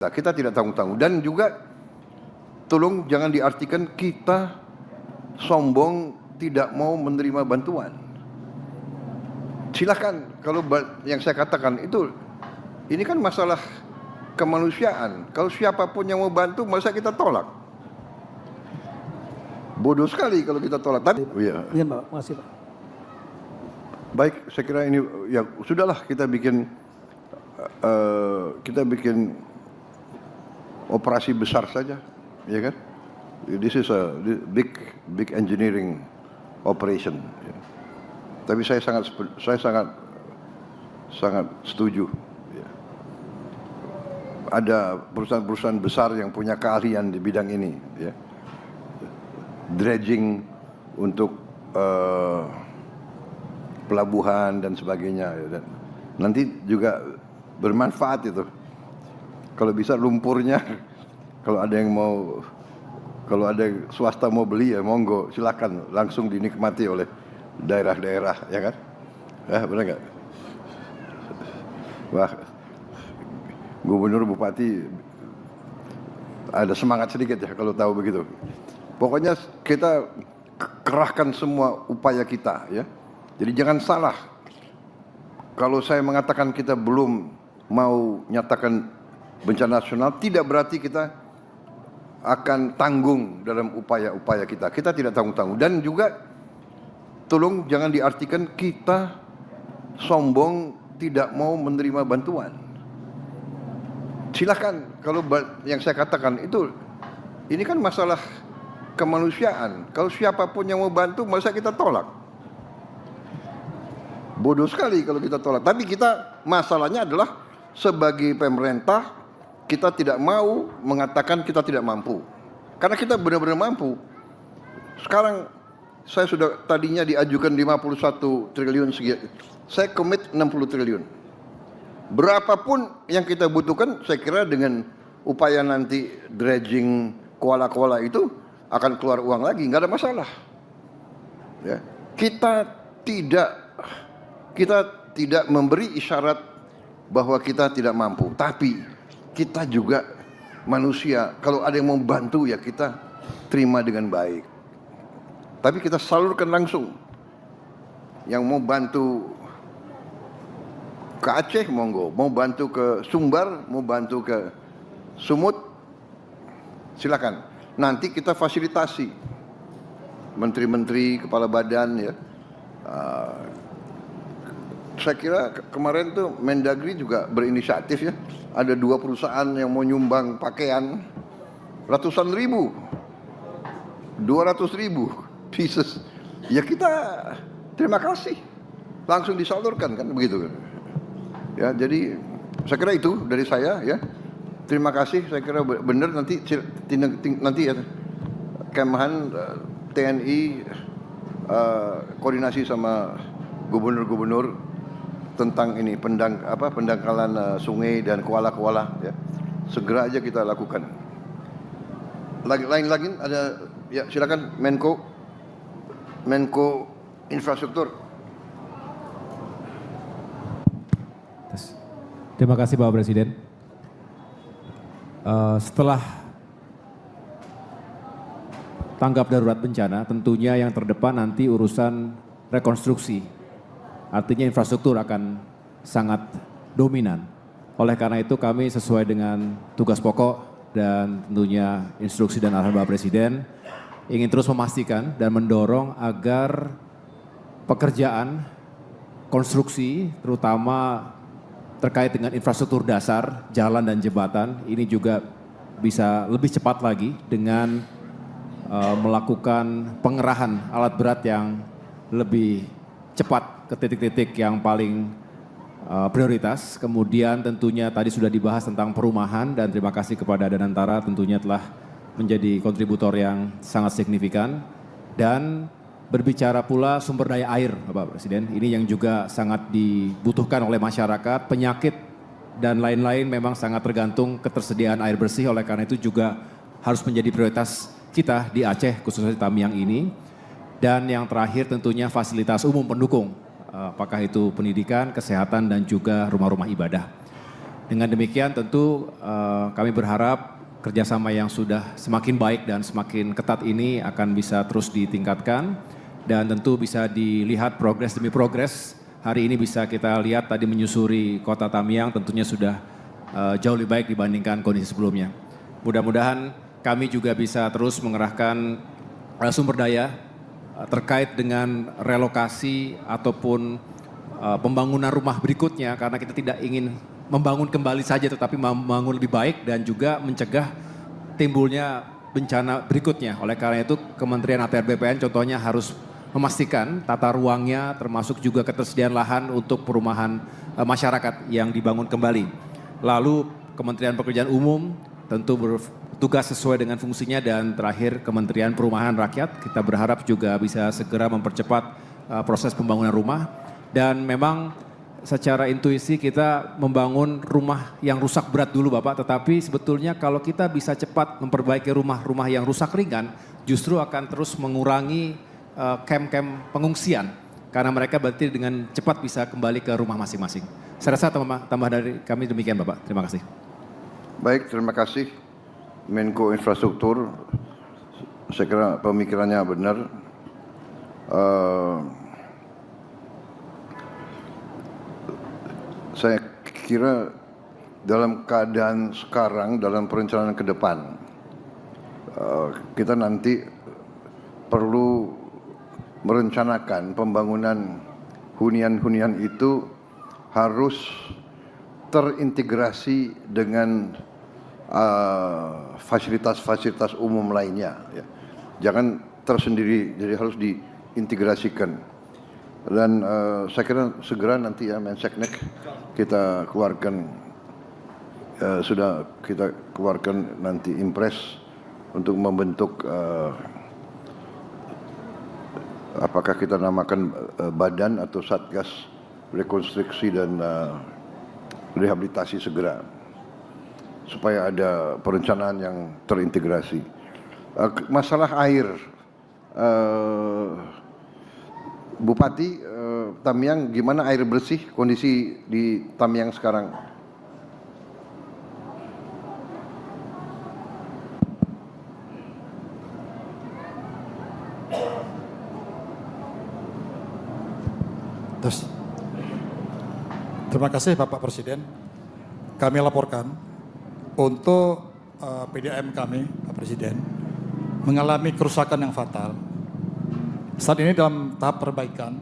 Kita tidak tanggung-tanggung, dan juga tolong jangan diartikan kita sombong tidak mau menerima bantuan. Silakan, kalau yang saya katakan itu, ini kan masalah kemanusiaan. Kalau siapapun yang mau bantu, masa kita tolak? Bodoh sekali kalau kita tolak. Tapi, iya Pak, makasih Pak. Baik, saya kira ini ya sudahlah, kita bikin operasi besar saja, ya kan? This is a big engineering operation. Ya. Tapi saya sangat setuju. Ya. Ada perusahaan-perusahaan besar yang punya keahlian di bidang ini, ya. Dredging untuk pelabuhan dan sebagainya. Ya. Dan nanti juga bermanfaat itu. Kalau bisa lumpurnya, kalau ada swasta mau beli ya monggo, silakan langsung dinikmati oleh daerah-daerah, ya kan? Benar nggak? Wah, gubernur bupati ada semangat sedikit ya kalau tahu begitu. Pokoknya kita kerahkan semua upaya kita, ya. Jadi jangan salah. Kalau saya mengatakan kita belum mau nyatakan bencana nasional, tidak berarti kita akan tanggung dalam upaya-upaya kita. Kita tidak tanggung-tanggung. Dan juga tolong jangan diartikan kita sombong tidak mau menerima bantuan. Silakan, kalau yang saya katakan itu, ini kan masalah kemanusiaan. Kalau siapapun yang mau bantu, masa kita tolak? Bodoh sekali kalau kita tolak. Tapi kita, masalahnya adalah sebagai pemerintah, kita tidak mau mengatakan kita tidak mampu. Karena kita benar-benar mampu. Sekarang saya sudah tadinya diajukan 51 triliun, saya komit 60 triliun. Berapapun yang kita butuhkan, saya kira dengan upaya nanti dredging kuala-kuala itu akan keluar uang lagi, nggak ada masalah. Ya. Kita tidak memberi isyarat bahwa kita tidak mampu, tapi kita juga manusia. Kalau ada yang mau bantu ya kita terima dengan baik. Tapi kita salurkan langsung. Yang mau bantu ke Aceh monggo, mau bantu ke Sumbar, mau bantu ke Sumut, silakan. Nanti kita fasilitasi menteri-menteri, kepala badan, ya. Saya kira kemarin tuh Mendagri juga berinisiatif, ya. Ada 2 perusahaan yang mau nyumbang pakaian ratusan ribu, 200.000 pieces. Ya kita terima kasih, langsung disalurkan kan begitu. Ya, jadi saya kira itu dari saya, ya. Terima kasih, saya kira benar nanti ya Kemhan, TNI koordinasi sama gubernur-gubernur tentang ini pendangkalan sungai dan kuala-kuala, ya. Segera aja kita lakukan. Lain lagi ada, ya silakan Menko Infrastruktur. Terima kasih Bapak Presiden. Setelah tanggap darurat bencana, tentunya yang terdepan nanti urusan rekonstruksi. Artinya infrastruktur akan sangat dominan. Oleh karena itu kami sesuai dengan tugas pokok dan tentunya instruksi dan arahan Bapak Presiden ingin terus memastikan dan mendorong agar pekerjaan konstruksi terutama terkait dengan infrastruktur dasar, jalan dan jembatan ini juga bisa lebih cepat lagi dengan melakukan pengerahan alat berat yang lebih cepat ke titik-titik yang paling prioritas. Kemudian tentunya tadi sudah dibahas tentang perumahan dan terima kasih kepada Danantara tentunya telah menjadi kontributor yang sangat signifikan. Dan berbicara pula sumber daya air Bapak Presiden, ini yang juga sangat dibutuhkan oleh masyarakat, penyakit dan lain-lain memang sangat tergantung ketersediaan air bersih. Oleh karena itu juga harus menjadi prioritas kita di Aceh khususnya di Tamiang ini. Dan yang terakhir tentunya fasilitas umum pendukung, apakah itu pendidikan, kesehatan dan juga rumah-rumah ibadah. Dengan demikian tentu kami berharap kerjasama yang sudah semakin baik dan semakin ketat ini akan bisa terus ditingkatkan dan tentu bisa dilihat progres demi progres. Hari ini bisa kita lihat tadi menyusuri kota Tamiang tentunya sudah jauh lebih baik dibandingkan kondisi sebelumnya. Mudah-mudahan kami juga bisa terus mengerahkan sumber daya terkait dengan relokasi ataupun pembangunan rumah berikutnya karena kita tidak ingin membangun kembali saja tetapi membangun lebih baik dan juga mencegah timbulnya bencana berikutnya. Oleh karena itu Kementerian ATR BPN contohnya harus memastikan tata ruangnya termasuk juga ketersediaan lahan untuk perumahan masyarakat yang dibangun kembali. Lalu Kementerian Pekerjaan Umum tentu bertugas sesuai dengan fungsinya dan terakhir Kementerian Perumahan Rakyat kita berharap juga bisa segera mempercepat proses pembangunan rumah dan memang secara intuisi kita membangun rumah yang rusak berat dulu Bapak, tetapi sebetulnya kalau kita bisa cepat memperbaiki rumah-rumah yang rusak ringan, justru akan terus mengurangi kem-kem pengungsian, karena mereka berarti dengan cepat bisa kembali ke rumah masing-masing. Saya rasa tambah dari kami demikian Bapak, terima kasih. Baik, terima kasih Menko Infrastruktur. Saya kira pemikirannya benar. Saya kira dalam keadaan sekarang, dalam perencanaan ke depan, kita nanti perlu merencanakan pembangunan hunian-hunian itu harus terintegrasi dengan fasilitas-fasilitas umum lainnya. Ya. Jangan tersendiri, jadi harus diintegrasikan. Dan saya kira segera nanti ya Menseknek kita keluarkan, sudah kita keluarkan nanti impres untuk membentuk apakah kita namakan badan atau satgas rekonstruksi dan rehabilitasi segera supaya ada perencanaan yang terintegrasi. Masalah air, Bupati Tamiang, gimana air bersih kondisi di Tamiang sekarang? Terima kasih Bapak Presiden. Kami laporkan untuk PDAM kami, Pak Presiden, mengalami kerusakan yang fatal. Saat ini dalam tahap perbaikan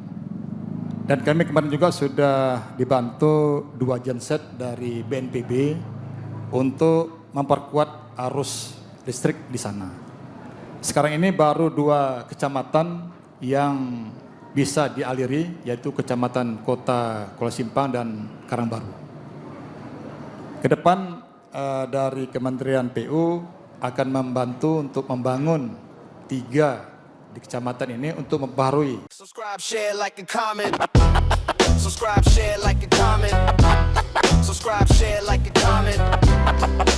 dan kami kemarin juga sudah dibantu 2 genset dari BNPB untuk memperkuat arus listrik di sana. Sekarang ini baru 2 kecamatan yang bisa dialiri, yaitu Kecamatan Kota Kuala Simpang dan Karangbaru. Kedepan dari Kementerian PU akan membantu untuk membangun 3 di kecamatan ini untuk memperbarui. Subscribe, share, like, and comment. Subscribe, share, like, and comment. Subscribe, share, like, and comment.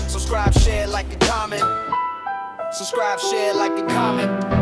Subscribe, share, like, and comment. Subscribe, share, like, and comment.